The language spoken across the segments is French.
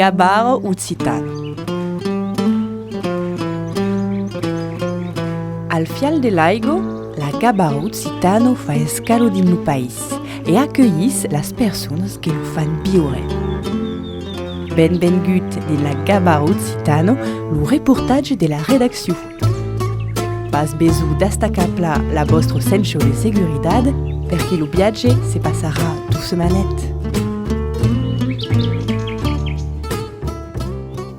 Gabaro Uzzitano. Al fial de laigo, la Gabaro Uzzitano fa escalo din lo país e accueillis las personas que lo fan viure. Benvengut de la Gabaro Uzzitano, lo reportage de la redacció. Pas besoin destacapla la vostro senso de seguridad, perché lo viatge se passarà doucement.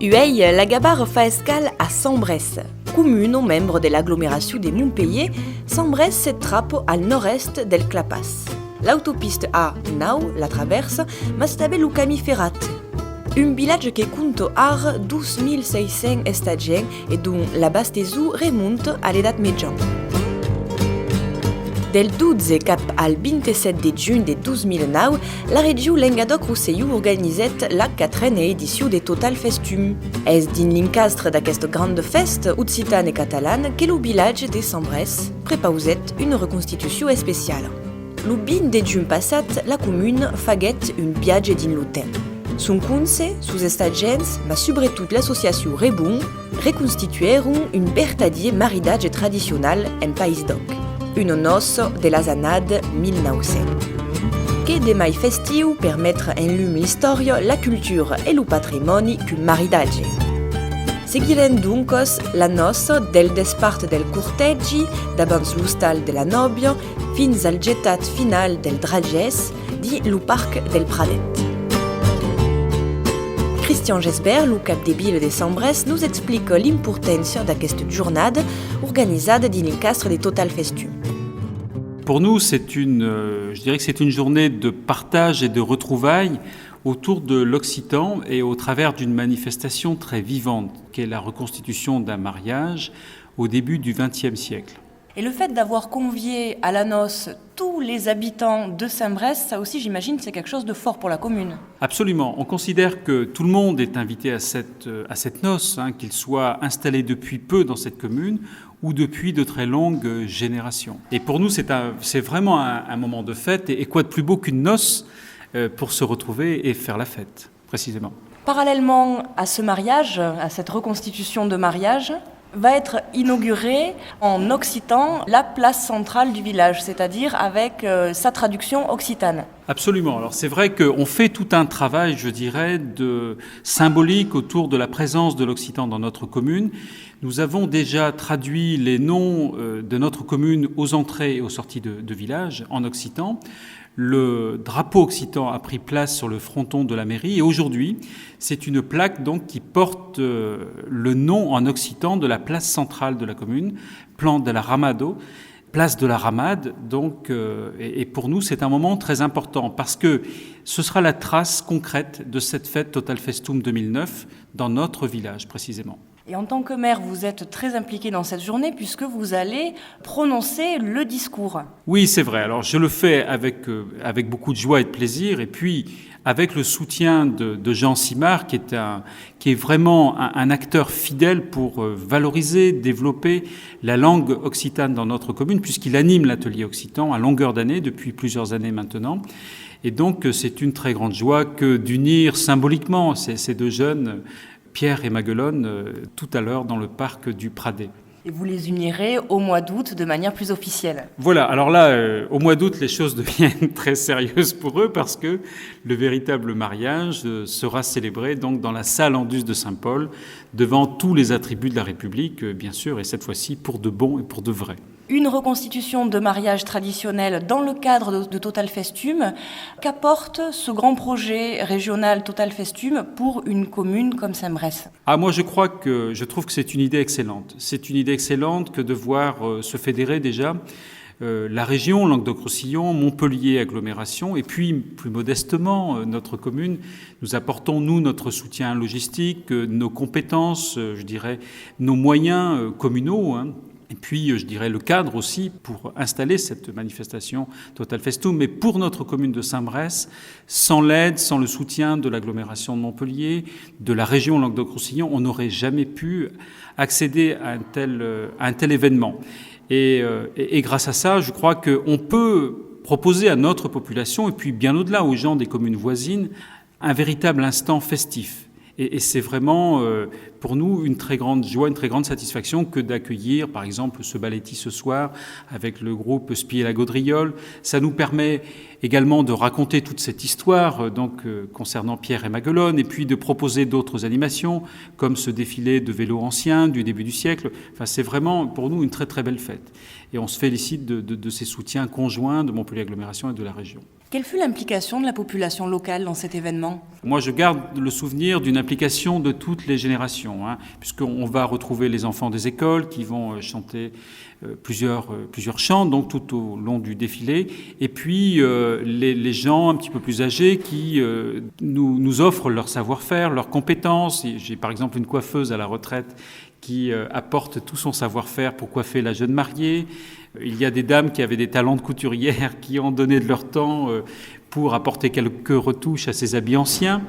Ueil, la Gabaro fa escale à Sambrès, commune membre de l'agglomération de Montpellier. Sambrès se trappe al nord-est del Clapas. L'autopiste A9 la traverse, ma stabe lo camí ferrat. Un village che conta ar 2600 estagiens e dont l'abastezu remonte à l'edat mitjana. Del 12 cap al 27 de juny de 2009, la regió Languedoc-Roussillon organitzet la 4a edició de Total Festum. És din l'encastre d'aquesta grande festa occitana e catalana que lo village de Sambrès prepauset una reconstitució especial. Lo 20 de juny passat, la commune faguet un viatge din lo temps. Son conse, sus estagiens, ma sobretot l'associació Rebon, reconstituèron un vertadier maridatge tradicional en País d'Oc. Una noce de las années 1900. Que de mai festiu per mettre en llum l'història, la cultura e lo patrimoni qu'un maridatge. Seguirem duncos la noce del despart del cortegi, d'abans l'hostal de la nòbia, fins al getat final del dragès di lo parc del Pradet. Christian Gesbert, lo cap de ville de Sambrès, nous explique l'importància d'aquesta jornada organitzada dins l'encastre de Total Festum. Pour nous, je dirais que c'est une journée de partage et de retrouvailles autour de l'Occitan et au travers d'une manifestation très vivante, qui est la reconstitution d'un mariage au début du XXe siècle. Et le fait d'avoir convié à la noce tous les habitants de Sambrès, ça aussi, j'imagine, c'est quelque chose de fort pour la commune. Absolument. On considère que tout le monde est invité à cette noce, qu'il soit installé depuis peu dans cette commune ou depuis de très longues générations. Et pour nous, c'est vraiment un moment de fête. Et quoi de plus beau qu'une noce pour se retrouver et faire la fête, précisément. Parallèlement à ce mariage, à cette reconstitution de mariage, va être inaugurée en occitan la place centrale du village, c'est-à-dire avec sa traduction occitane. Absolument. Alors c'est vrai qu'on fait tout un travail, je dirais, de symbolique autour de la présence de l'occitan dans notre commune. Nous avons déjà traduit les noms de notre commune aux entrées et aux sorties de village en occitan. Le drapeau occitan a pris place sur le fronton de la mairie et aujourd'hui, c'est une plaque donc qui porte le nom en occitan de la place centrale de la commune, Plan de la Ramado, place de la Ramade. Donc, et pour nous, c'est un moment très important parce que ce sera la trace concrète de cette fête Total Festum 2009 dans notre village précisément. Et en tant que maire, vous êtes très impliqué dans cette journée puisque vous allez prononcer le discours. Oui, c'est vrai. Alors, je le fais avec beaucoup de joie et de plaisir et puis avec le soutien de Jean Simard qui est vraiment un acteur fidèle pour valoriser, développer la langue occitane dans notre commune puisqu'il anime l'atelier occitan à longueur d'année depuis plusieurs années maintenant. Et donc, c'est une très grande joie que d'unir symboliquement ces deux jeunes, Pierre et Maguelone, tout à l'heure dans le parc du Pradet. Et vous les unirez au mois d'août de manière plus officielle. Voilà, alors là, au mois d'août, les choses deviennent très sérieuses pour eux parce que le véritable mariage sera célébré donc dans la salle Andus de Saint-Paul, devant tous les attributs de la République, bien sûr, et cette fois-ci pour de bon et pour de vrai. Une reconstitution de mariage traditionnel dans le cadre de Total Festum. Qu'apporte ce grand projet régional Total Festum pour une commune comme Sambrès ? Moi, je trouve que c'est une idée excellente. C'est une idée excellente que de voir se fédérer déjà la région, Languedoc-Roussillon, Montpellier, agglomération, et puis plus modestement notre commune. Nous apportons, nous, notre soutien logistique, nos compétences, je dirais, nos moyens communaux, et puis, je dirais, le cadre aussi pour installer cette manifestation Total Festum. Mais pour notre commune de Sambrès, sans l'aide, sans le soutien de l'agglomération de Montpellier, de la région Languedoc-Roussillon, on n'aurait jamais pu accéder à un tel événement. Et grâce à ça, je crois qu'on peut proposer à notre population, et puis bien au-delà aux gens des communes voisines, un véritable instant festif. Et c'est vraiment, pour nous, une très grande joie, une très grande satisfaction que d'accueillir, par exemple, ce balletti ce soir avec le groupe Spi et la Gaudriole. Ça nous permet également de raconter toute cette histoire concernant Pierre et Maguelone, et puis de proposer d'autres animations, comme ce défilé de vélos anciens du début du siècle. Enfin, c'est vraiment, pour nous, une très très belle fête. Et on se félicite de ces soutiens conjoints de Montpellier Agglomération et de la région. Quelle fut l'implication de la population locale dans cet événement ? Moi, je garde le souvenir d'une implication de toutes les générations, puisqu'on va retrouver les enfants des écoles qui vont chanter plusieurs chants donc tout au long du défilé, et puis les gens un petit peu plus âgés qui nous offrent leur savoir-faire, leurs compétences. J'ai par exemple une coiffeuse à la retraite qui apporte tout son savoir-faire pour coiffer la jeune mariée. Il y a des dames qui avaient des talents de couturière qui ont donné de leur temps pour apporter quelques retouches à ces habits anciens.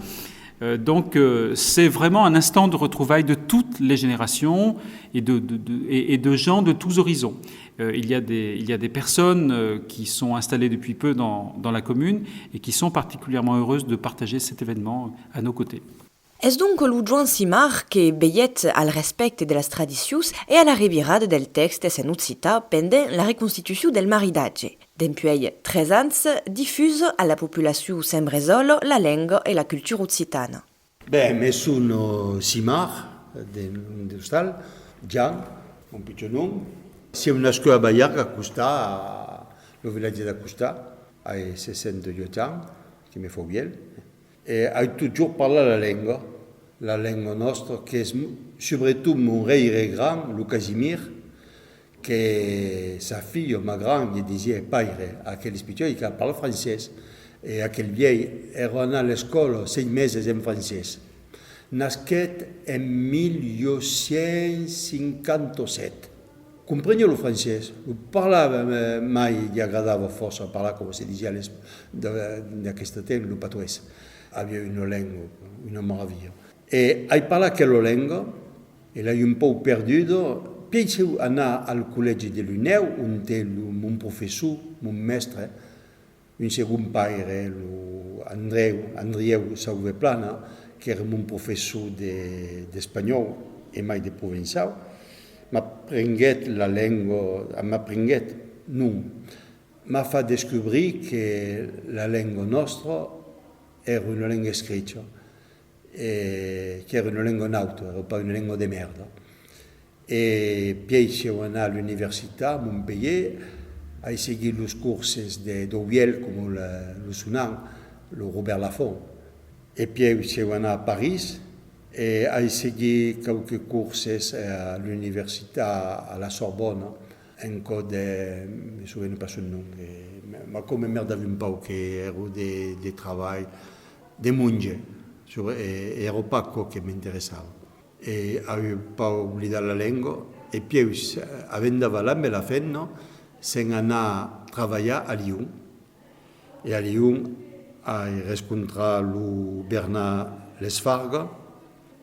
Donc c'est vraiment un instant de retrouvailles de toutes les générations et de gens de tous horizons. Il y a des personnes qui sont installées depuis peu dans la commune et qui sont particulièrement heureuses de partager cet événement à nos côtés. Es dunque lo Joan Simar che veillet al respecte de las tradicions e a la revirada del text en occità pendent la reconstitució del maridatge. Dempuèi 3 ans, diffuse a la populació sembrezolo la lengua e la cultura occitana. Me sono Simar, dell'Ostal, Gian, un piccionum. Siamo nascuti a Baiac, a Costà, al villaggio di Costà, ai 68 anni, che mi fa bien. E ho toujours parlato la lingua nostra, che è soprattutto mon re grand, lo Casimir, che sa figlia, ma grande, gli diceva padre a quel spiccioli che parla francese, e a quel vieil era andato alla scuola 6 mesi in francese. Nasquet en 1857. Comprenia lo francese, lo parlava mai, gli agradava forse parlare come si diceva da questo tempo, lo patois. Aveva una lingua, una meraviglia. E hai parlato quella lingua e l'hai un po' perduto. Penso andare al collegio dell'UNEO, un mon professore, mon maître, un secondo padre, Andreu Sauveplana, che era mon professore di spagnolo e mai di provinciale. Ma prenguet la lingua, ma prenguet non. Ma fa scoprire che la lingua nostra era una lingua scritta, che era una lingua neutra, era pas una lingua di merda. E poi siamo andati all'università a Montpellier, a seguire i corsi di Douviel, come lo suonava, lo Robert Laffont. E poi siamo andati a Parigi e a seguire qualche corsi all'università alla Sorbonne, in code, mi souviens pas son nom, ma come merda un po' che ero di lavoro, di munge, era poco che mi interessava. E avevo pas oublié la lingua, e poi, avendo là me la fenno, se ne andò a lavorare a Lyon. E a Lyon ho riscontrato Bernard Lesfarga,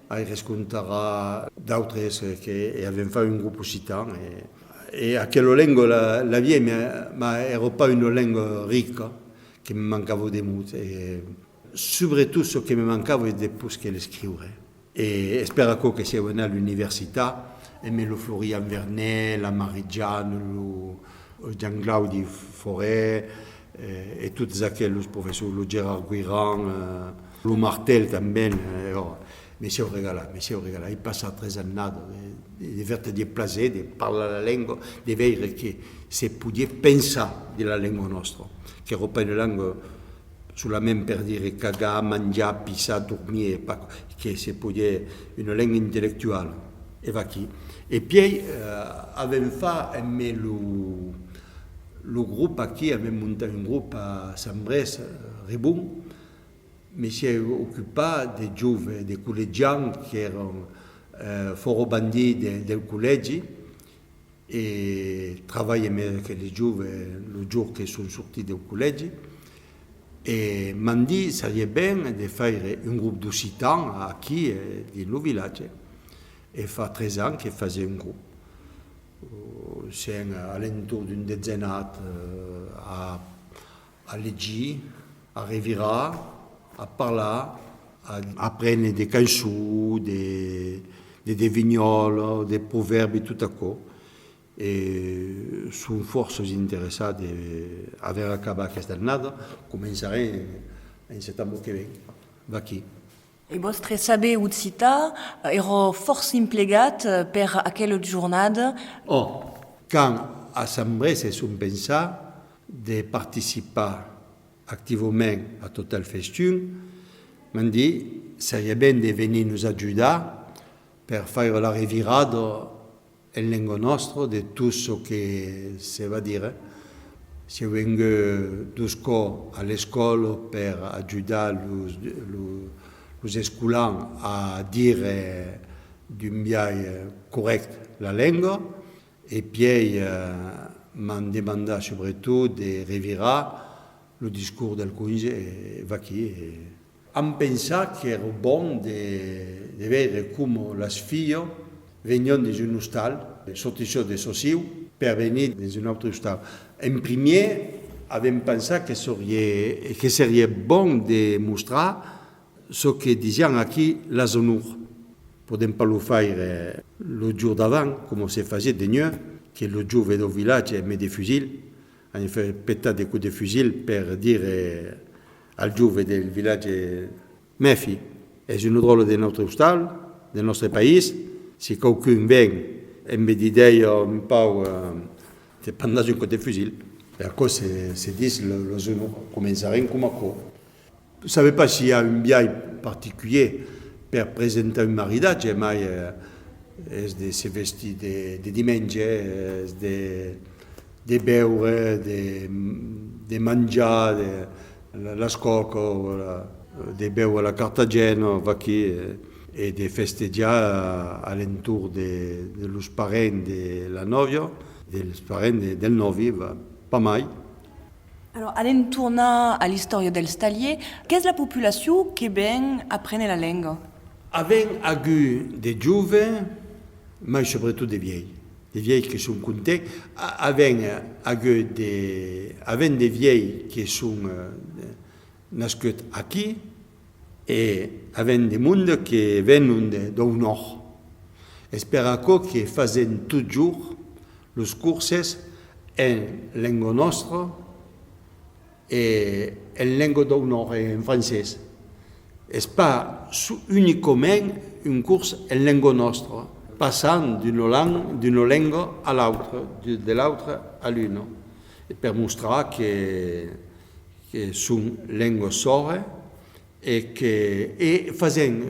ho riscontrato altri che avevano fatto un gruppo occitano. E a quella lingua la via, ma era pas una lingua ricca, che mi mancava di molto. Soprattutto ciò che mi mancava è dopo che le scrivere. E spero che sia venuto all'università e me lo Florian Vernet, la Marigiano, Gian Claudio Forè e tutti aquellos professori, lo Gérard Guiran, lo Martel també. Mi si è regalato. Ho passato 3 anni di avere di piacere, di parlare la lingua, di vedere che si poteva pensare della lingua nostra, che era una lingua solamente per dire cagare, mangiare, pisare, dormire, che si poteva una lingua intellettuale. E va qui. E poi abbiamo fatto lo gruppo qui, abbiamo montato un gruppo a Sambrès, Ribon. Mi si è occupato dei giovani, dei collegiani che erano forobandi del collegio e lavoravo con i giovani il giorno che sono sortiti dal collegio. E mi hanno detto sarebbe bene di fare un gruppo d'occitani qui nel villaggio. E fa 3 anni che faccio un gruppo. Siamo all'intorno di un dezzenato a leggere, a rivirare, a parlare, apprendre des cançons, des vignoles, des proverbes, tout à coup. Et sont forces interessades a veure acabar aquesta annada, començarem en setembre que ve, d'aquí. E vostre saber utzita ero força implegat per aquella jornada. Quand a Sambrès es un pensar de participar activament a Total Festun, m'han dit seria ben de venir nos ajudar per faire la revirada en lengua nostra de tot ce que se va dire. Si vengo d'usco a l'escola per ajudar los escolans a dire d'un biais correct la lengua, et puis m'han demandat sobretot de revirar le discours del conge Vaki. Am pensat que era bon de veure com les filles venien d'un hostal, sortissin de Sossiu, per venir dans un altre hostal. En primer, avem pensat que seria bon de mostrar ce que diuen aquí les honors. Podem pas le faire le jour d'avant, com se faisait de nuit, que le jour ve del village met des fusils. On fait péter des coups de fusil per dire al jove del village Mefi, és un drôle de notre hostal, del nostre país. Si qualcun ven em me dit un pau te prendràs un coup de fusil. Et à cause se dit les honors començarem com a co. Je ne savais pas s'il y a un biais particulier per presentar un maridatge, mai és de se vestir de diumenge, és de beure, de menjar, l'escoca, de beure la Cartagena, aquí, et de festejar a l'entour de los parents de la nòvia, dels parents del novi, pas mai. Alors, allem tornar a l'història dels taliers. Què és la població que ven aprendre la llengua? Avem hagut de joves, mais sobretot de vieilles que són contents. Avem hagut de vieilles que són nascuts aquí, e avem de monde que venen del nord. Espera que facin tot jour les curses en llengua nostra e en llengua del nord, en francès. És pas únicament un curs en llengua nostra, passant d'una llengua a l'altra, de l'altra a l'una, per mostrar que són llengües sordes e facent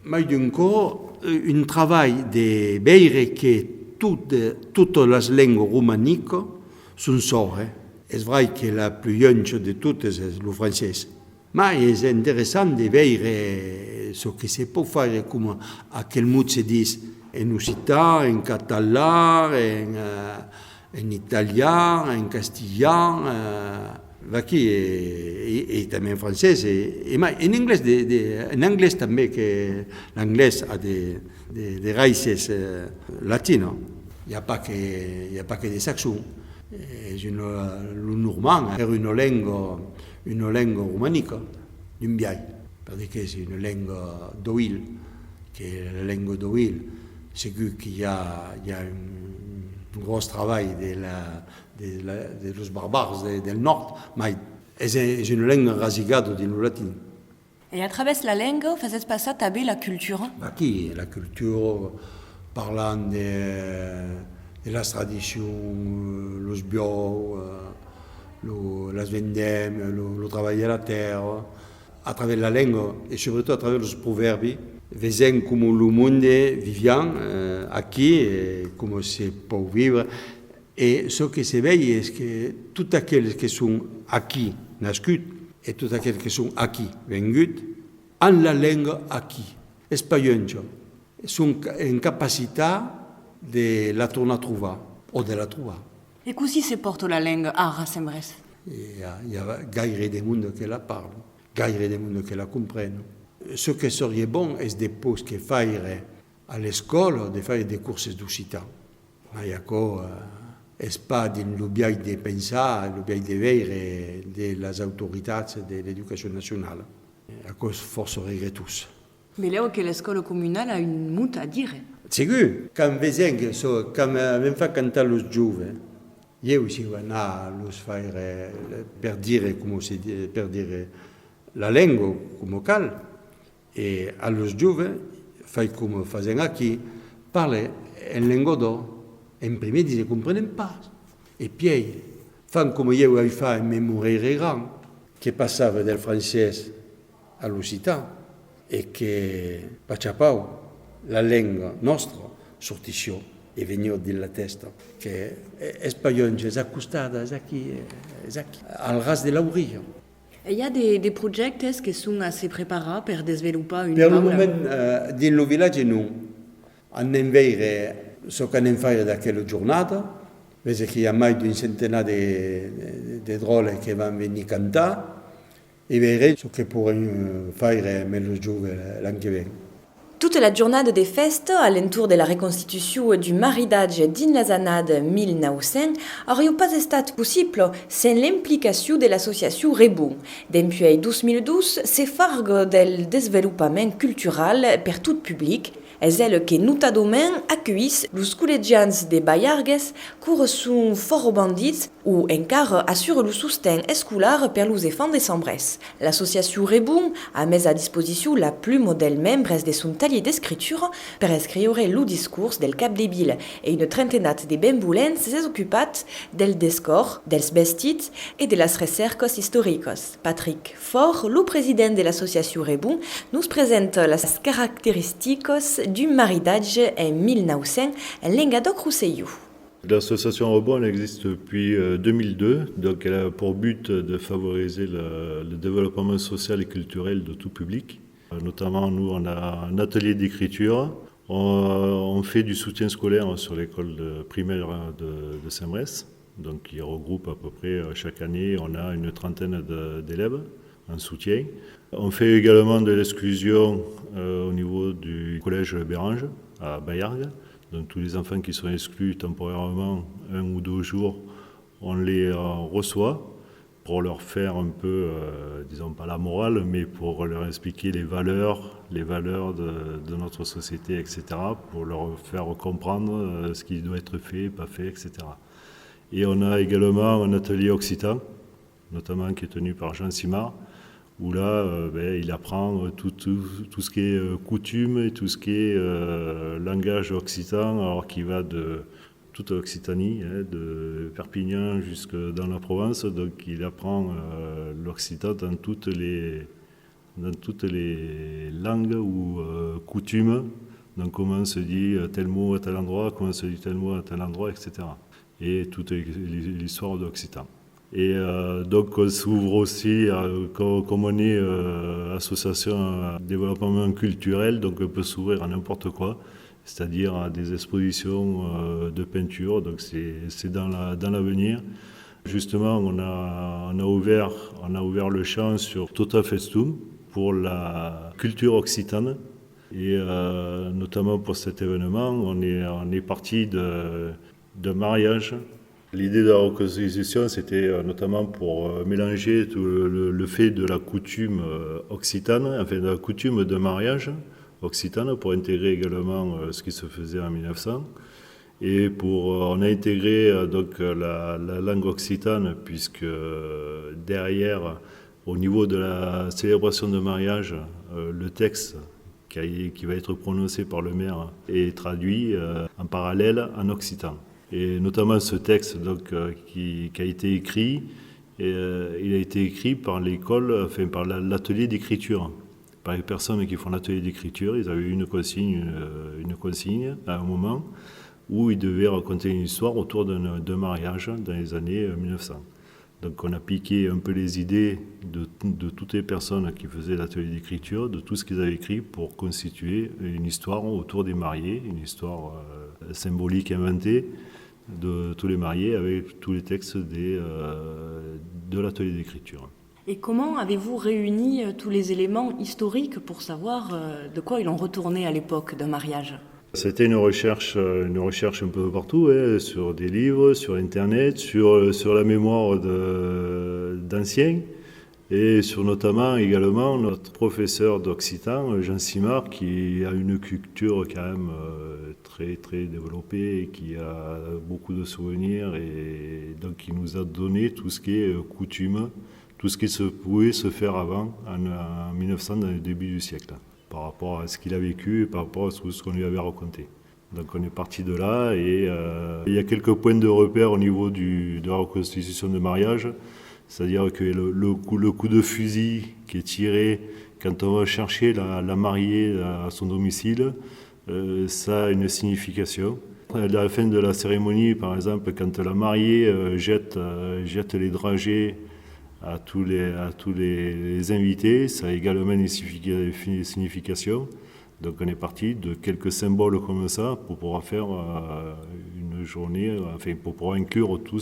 mai d'un cop un treball de veure que totes les llengües romàniques són sordes. És vrai que la plus llenja de totes és el francès, ma és interessant de veure ce que se pot fer, com aquell mot se diu en occità, en català, en italià, en castellà, aquí i també en francès, i en anglès també, que l'anglès ha de raïces latines. Hi ha pas que de saxon. Le normand era una llengua romànica, d'un biai, perquè és una llengua d'oïl, que la llengua d'oïl, segur que hi ha un gros treball dels barbars del nord, mais és una llengua rasigada del latín. Et à travers la langue, faites passer també la culture. Aquí, la culture, parlant de les tradicions, els bios, les vendem, el treball de la terra, a través de la llengua i sobretot a través dels proverbis, veiem com el món vivia aquí, com se pot viure. I el que se veu és que tots aquells que són aquí nascuts i tots aquells que són aquí venguts han la llengua aquí, espanyolja. Són en capacitat de la tornar a trobar o de la trobar. Et così se porta la langue a Rassembrès? Hi ha gaire de monde que la parla, gaire de monde que la comprèn. Ce que seria bon és després que faire a l'escola, de fer des curses d'occità. Ma és pas dins l'objecte de pensar, l'objecte de veure de les autoritats de l'educació nacional. à cause force regretus. Mais là, que l'école communale a une moute à dire. Sigur, quand vegem que même fa cantar los giovani, io si va a los fare per dire come si per dire la lingua come cal e a los giovani fai come fazen aquí parle en lingua do en primer ils ne comprennent pas et puis fan come io ai fa in memoria grand che passava del francese all'occitan e che pacciapau la lingua nostra sortisce e veniva della testa che espagnol è accostata al ras dell'aurio. Il y a des projets qui sont assez préparés pour développer une Per il parole. momento nel villaggio non andiamo a vedere ciò che andiamo a fare da quella giornata, vedo che hi ha mai di un centinaio di drole che vanno a venire a cantare e vedere ciò che possiamo fare meglio giovani l'anno che viene. Toute la journée des fêtes, alentour de la reconstitution du mariage din la zanade 1900, aurait pas estat possible sans l'implication de l'association Rebou. Depuis 2012, c'est fargue del développement culturel per tout public. És elle que notadament accueillissent los col·legians de Bayargues que sont fort bandits ou encara assure le soutien escolar per los enfants de Sambrès. L'association Rebou a mis à disposition la plume dels membres de son taller d'escriture per escriure le discours del cap de Ville et une trentaine de benvolents s'es ocupat del descor, dels vestits et de las recercos históricos. Patrick Faure, le président de l'association Rebou, nous présente las característicos du mariage en 1900 en Languedoc-Roussillon. L'association Rebou existe depuis 2002, donc elle a pour but de favoriser le développement social et culturel de tout public. Notamment, nous, on a un atelier d'écriture, on fait du soutien scolaire sur l'école primaire de Saint-Brès, donc qui regroupe à peu près chaque année, on a une trentaine d'élèves en soutien. On fait également de l'exclusion au niveau du collège Bérange à Bayargues. Donc tous les enfants qui sont exclus temporairement 1 ou 2 jours, on les reçoit pour leur faire un peu, disons pas la morale, mais pour leur expliquer les valeurs de notre société, etc., pour leur faire comprendre ce qui doit être fait, pas fait, etc. Et on a également un atelier occitan, notamment qui est tenu par Jean Simard, où là, il apprend tout ce qui est coutume et tout ce qui est langage occitan, alors qu'il va de toute l'Occitanie, de Perpignan jusque dans la Provence, donc il apprend l'occitan dans toutes les langues ou coutumes, donc comment se dit tel mot à tel endroit, comment se dit tel mot à tel endroit, etc. Et toute l'histoire de l'occitan. Et donc on s'ouvre aussi, comme on est association développement culturel, donc on peut s'ouvrir à n'importe quoi, c'est-à-dire à des expositions de peinture, donc c'est dans l'avenir. Justement, on a ouvert le champ sur Total Festum pour la culture occitane, et notamment pour cet événement, on est parti de mariage. L'idée de la reconstitution, c'était notamment pour mélanger tout le fait de la coutume occitane, enfin de la coutume de mariage occitane, pour intégrer également ce qui se faisait en 1900. Et on a intégré donc la langue occitane, puisque derrière, au niveau de la célébration de mariage, le texte qui va être prononcé par le maire est traduit en parallèle en occitan. Et notamment ce texte donc, qui a été écrit, il a été écrit par l'école, enfin par l'atelier d'écriture, par les personnes qui font l'atelier d'écriture. Ils avaient eu une consigne à un moment où ils devaient raconter une histoire autour d'un mariage dans les années 1900. Donc on a piqué un peu les idées de toutes les personnes qui faisaient l'atelier d'écriture, de tout ce qu'ils avaient écrit pour constituer une histoire autour des mariés, une histoire symbolique inventée de tous les mariés avec tous les textes de l'atelier d'écriture. Et comment avez-vous réuni tous les éléments historiques pour savoir de quoi ils ont retourné à l'époque d'un mariage ? C'était une recherche un peu partout, sur des livres, sur Internet, sur la mémoire d'anciens. Et sur notamment également notre professeur d'occitan, Jean Simard, qui a une culture quand même très très développée et qui a beaucoup de souvenirs et donc qui nous a donné tout ce qui est coutume, tout ce qui pouvait se faire avant, en 1900, dans le début du siècle, par rapport à ce qu'il a vécu et par rapport à ce qu'on lui avait raconté. Donc on est parti de là et il y a quelques points de repère au niveau de la reconstitution de mariage, c'est-à-dire que le coup de fusil qui est tiré quand on va chercher la mariée à son domicile, ça a une signification. À la fin de la cérémonie, par exemple, quand la mariée jette les dragées à tous les invités, ça a également une signification. Donc on est parti de quelques symboles comme ça pour pouvoir faire une journée, enfin pour pouvoir inclure tous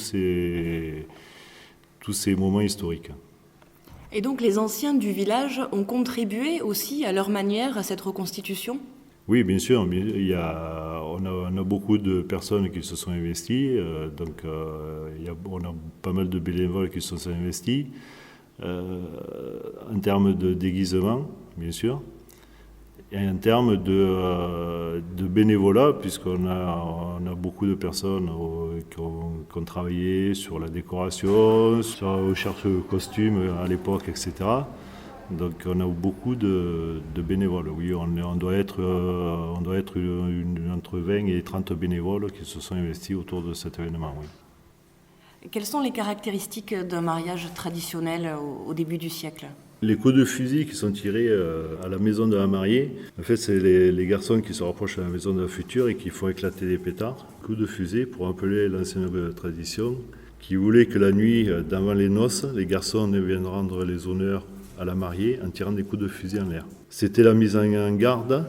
ces moments historiques. Et donc les anciens du village ont contribué aussi à leur manière à cette reconstitution ? Oui, bien sûr. On a beaucoup de personnes qui se sont investies. On a pas mal de bénévoles qui se sont investis. En termes de déguisement, bien sûr. Et en termes de bénévolat, puisqu'on a beaucoup de personnes qui ont travaillé sur la décoration, sur la recherche de costumes à l'époque, etc. Donc on a beaucoup de bénévoles. Oui, on doit être entre 20 et 30 bénévoles qui se sont investis autour de cet événement. Oui. Quelles sont les caractéristiques d'un mariage traditionnel au début du siècle ? Les coups de fusil qui sont tirés à la maison de la mariée, en fait, c'est les garçons qui se rapprochent de la maison de la future et qui font éclater des pétards. Coups de fusil pour rappeler l'ancienne tradition qui voulait que la nuit, d'avant les noces, les garçons viennent rendre les honneurs à la mariée en tirant des coups de fusil en l'air. C'était la mise en garde,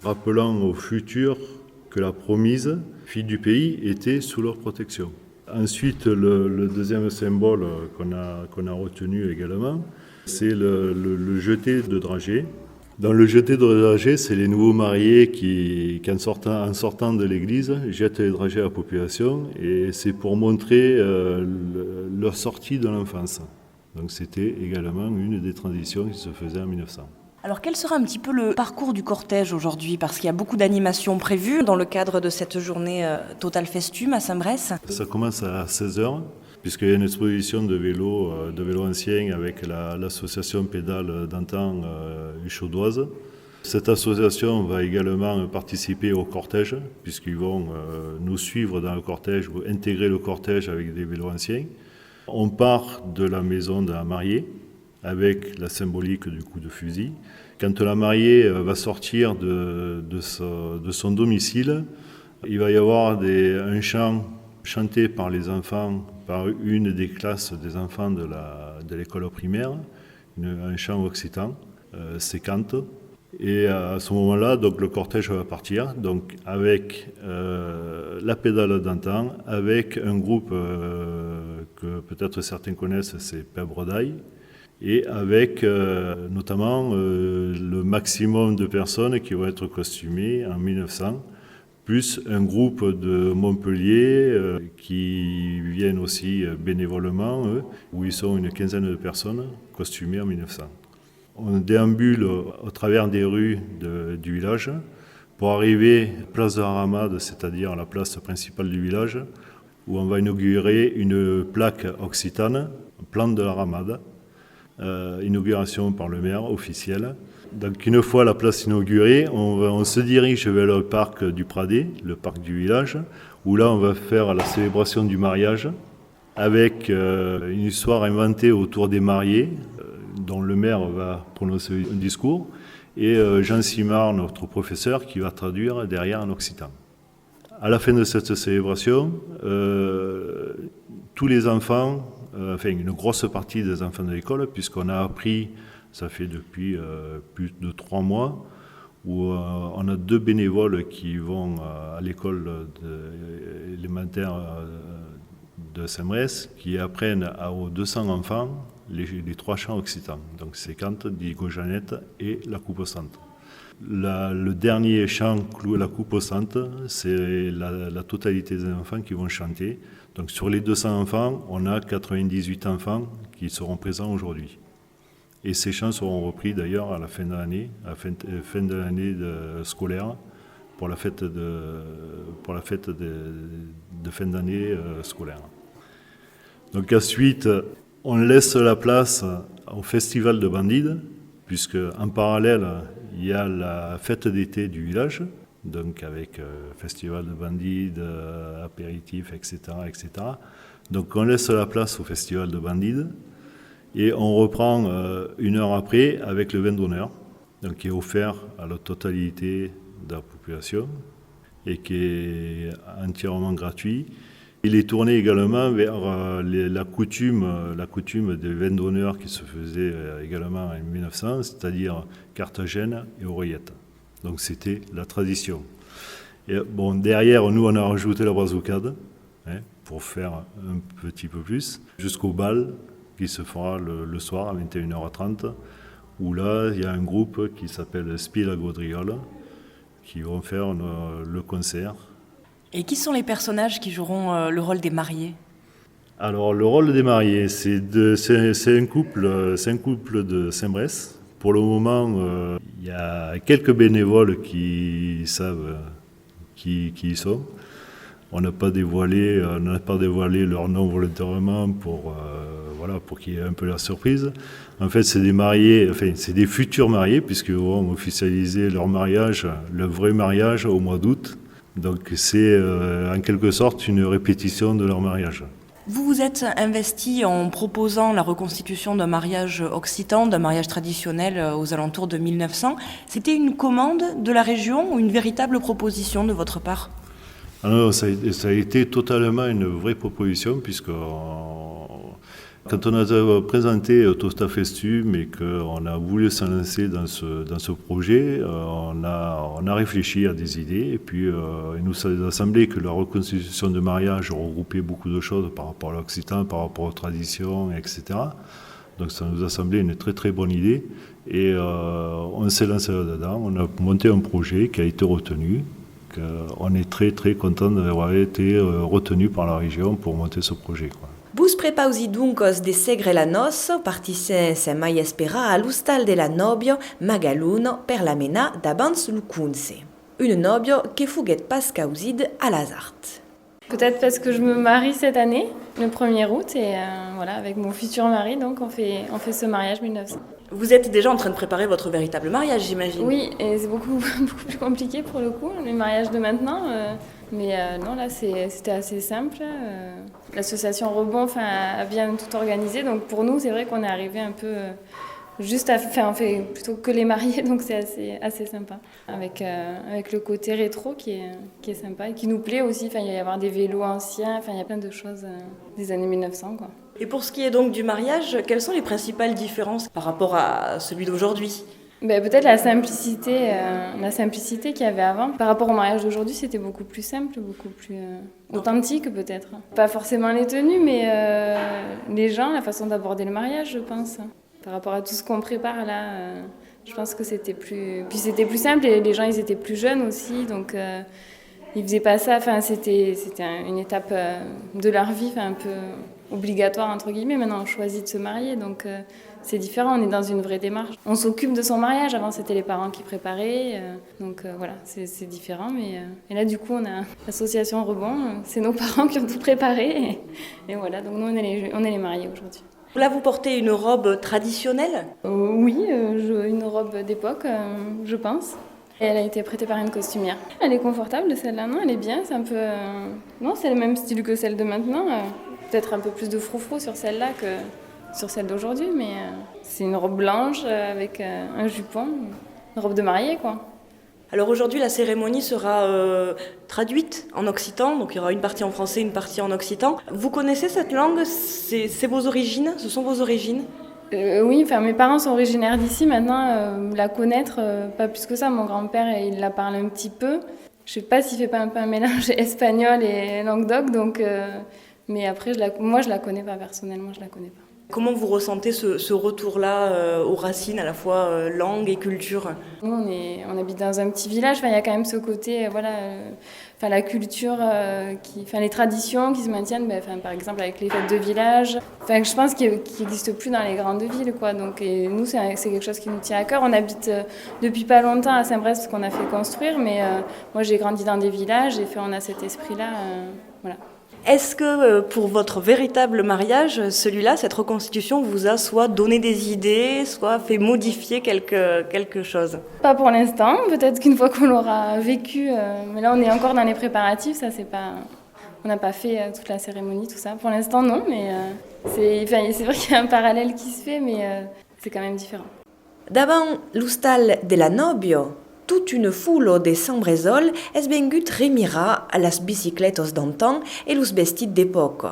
rappelant aux futurs que la promise, fille du pays, était sous leur protection. Ensuite, le deuxième symbole qu'on a retenu également, c'est le jeté de dragées. Dans le jeté de dragées, c'est les nouveaux mariés qui en sortant de l'église, jettent les dragées à la population et c'est pour montrer leur sortie de l'enfance. Donc c'était également une des traditions qui se faisait en 1900. Alors quel sera un petit peu le parcours du cortège aujourd'hui ? Parce qu'il y a beaucoup d'animations prévues dans le cadre de cette journée Total Festum à Saint-Bresse. Ça commence à 16h, puisqu'il y a une exposition de vélos anciens avec l'association Pédale d'antan Chaudoise. Cette association va également participer au cortège, puisqu'ils vont nous suivre dans le cortège ou intégrer le cortège avec des vélos anciens. On part de la maison de la mariée avec la symbolique du coup de fusil. Quand la mariée va sortir de son domicile, il va y avoir un chant chanté par les enfants, par une des classes des enfants de l'école primaire, un chant occitan, sécante. Et à ce moment-là, donc, le cortège va partir, donc, avec la pédale d'antan, avec un groupe que peut-être certains connaissent, c'est Pèbre d'Aille, et avec notamment le maximum de personnes qui vont être costumées en 1900, plus un groupe de Montpellier qui viennent aussi bénévolement, où ils sont une quinzaine de personnes costumées en 1900. On déambule au travers des rues du village pour arriver à la place de la Ramade, c'est-à-dire la place principale du village, où on va inaugurer une plaque occitane, plante de la Ramade, inauguration par le maire officielle. Donc une fois la place inaugurée, on se dirige vers le parc du Pradet, le parc du village, où là on va faire la célébration du mariage avec une histoire inventée autour des mariés, dont le maire va prononcer un discours, et Jean Simard, notre professeur, qui va traduire derrière en occitan. À la fin de cette célébration, tous les enfants, enfin une grosse partie des enfants de l'école, puisqu'on a appris, ça fait depuis plus de 3 mois, où on a 2 bénévoles qui vont à l'école élémentaire de Saint-Bresse, qui apprennent aux 200 enfants les 3 chants occitans, donc sécante, digojanette et la coupe au centre. Le dernier chant, la coupe au centre, c'est la totalité des enfants qui vont chanter. Donc sur les 200 enfants, on a 98 enfants qui seront présents aujourd'hui. Et ces chants seront repris d'ailleurs à la fin de l'année, scolaire, pour la fête de fin d'année scolaire. Donc ensuite, on laisse la place au festival de Bandide, puisque en parallèle, il y a la fête d'été du village, donc avec festival de Bandide, apéritifs, etc., etc. Donc on laisse la place au festival de Bandide et on reprend une heure après avec le vin d'honneur, donc qui est offert à la totalité de la population et qui est entièrement gratuit. Il est tourné également vers la coutume des vins d'honneur qui se faisait également en 1900, c'est-à-dire Carthagène et Oreillette. Donc c'était la tradition. Et bon, derrière, nous, on a rajouté la brassoucade, pour faire un petit peu plus, jusqu'au bal qui se fera le soir à 21h30, où là, il y a un groupe qui s'appelle Spila Gaudriole, qui vont faire le concert. Et qui sont les personnages qui joueront le rôle des mariés ? Alors, le rôle des mariés, c'est un couple de Saint-Bresse. Pour le moment, il y a quelques bénévoles qui savent qui ils sont. On n'a pas dévoilé leur nom volontairement pour qu'il y ait un peu la surprise. En fait, c'est des futurs mariés, puisqu'ils vont officialiser leur mariage, le vrai mariage, au mois d'août. Donc c'est en quelque sorte une répétition de leur mariage. Vous vous êtes investi en proposant la reconstitution d'un mariage occitan, d'un mariage traditionnel aux alentours de 1900. C'était une commande de la région ou une véritable proposition de votre part ? Alors, ça a été totalement une vraie proposition, puisque quand on a présenté Tosta Festum et qu'on a voulu se lancer dans ce projet, on a réfléchi à des idées, et puis il nous a semblé que la reconstitution de mariage regroupait beaucoup de choses par rapport à l'occitan, par rapport aux traditions, etc. Donc ça nous a semblé une très très bonne idée, et on s'est lancé là-dedans, on a monté un projet qui a été retenu. On est très très content d'avoir été retenu par la région pour monter ce projet, quoi. Bus prepausi duncos de segre la nosso, partissent se mai espera a l'ustal de la nobio Magaluno per la mena d'abans Lucunse. Une nobio que fuguet pas causid à l'hasard. Peut-être parce que je me marie cette année, le 1er août, et voilà, avec mon futur mari, donc on fait ce mariage 1900. Vous êtes déjà en train de préparer votre véritable mariage, j'imagine. Oui, et c'est beaucoup plus compliqué pour le coup, les mariages de maintenant. Mais non, là, c'était assez simple. L'association Rebond a bien tout organisé. Donc pour nous, c'est vrai qu'on est arrivé un peu juste à faire, on fait plutôt que les mariés, donc c'est assez sympa. Avec le côté rétro qui est sympa et qui nous plaît aussi. Il va y avoir des vélos anciens, il y a plein de choses des années 1900, quoi. Et pour ce qui est donc du mariage, quelles sont les principales différences par rapport à celui d'aujourd'hui ? Peut-être la simplicité qu'il y avait avant. Par rapport au mariage d'aujourd'hui, c'était beaucoup plus simple, beaucoup plus authentique peut-être. Pas forcément les tenues, mais les gens, la façon d'aborder le mariage, je pense. Par rapport à tout ce qu'on prépare là, je pense que c'était plus... Puis c'était plus simple et les gens, ils étaient plus jeunes aussi, donc ils faisaient pas ça. C'était une étape de leur vie, un peu obligatoire entre guillemets. Maintenant, on choisit de se marier, donc... C'est différent, on est dans une vraie démarche. On s'occupe de son mariage, avant c'était les parents qui préparaient, donc voilà, c'est différent. Et là du coup on a l'association Rebond, c'est nos parents qui ont tout préparé, et voilà, donc nous on est les mariés aujourd'hui. Là vous portez une robe traditionnelle ? Oui, une robe d'époque, je pense. Et elle a été prêtée par une costumière. Elle est confortable celle-là, non, elle est bien, c'est un peu... Non, c'est le même style que celle de maintenant, peut-être un peu plus de froufrou sur celle-là que... sur celle d'aujourd'hui, mais c'est une robe blanche avec un jupon, une robe de mariée, quoi. Alors aujourd'hui, la cérémonie sera traduite en occitan, donc il y aura une partie en français, une partie en occitan. Vous connaissez cette langue ? C'est vos origines ? Ce sont vos origines ? Oui, mes parents sont originaires d'ici. Maintenant, la connaître, pas plus que ça. Mon grand-père, il la parle un petit peu. Je sais pas s'il fait pas un peu un mélange espagnol et languedoc, donc... mais après, moi, je la connais pas personnellement, je la connais pas. Comment vous ressentez ce retour-là aux racines, à la fois langue et culture? Nous, on habite dans un petit village, il y a quand même ce côté, la culture, les traditions qui se maintiennent, par exemple avec les fêtes de village, je pense qui n'existent plus dans les grandes villes, quoi. Donc, et nous, c'est quelque chose qui nous tient à cœur. On habite depuis pas longtemps à Saint-Brest, parce qu'on a fait construire, mais moi j'ai grandi dans des villages et on a cet esprit-là, voilà. Est-ce que pour votre véritable mariage, celui-là, cette reconstitution vous a soit donné des idées, soit fait modifier quelque chose? Pas pour l'instant, peut-être qu'une fois qu'on l'aura vécu, mais là on est encore dans les préparatifs, on n'a pas fait toute la cérémonie, tout ça. Pour l'instant non, mais c'est vrai qu'il y a un parallèle qui se fait, mais c'est quand même différent. Davant l'hostal de la Nobio, toute une foule de Sambrésol es vengut remira a las bicicletos d'antan et los vestit d'époque.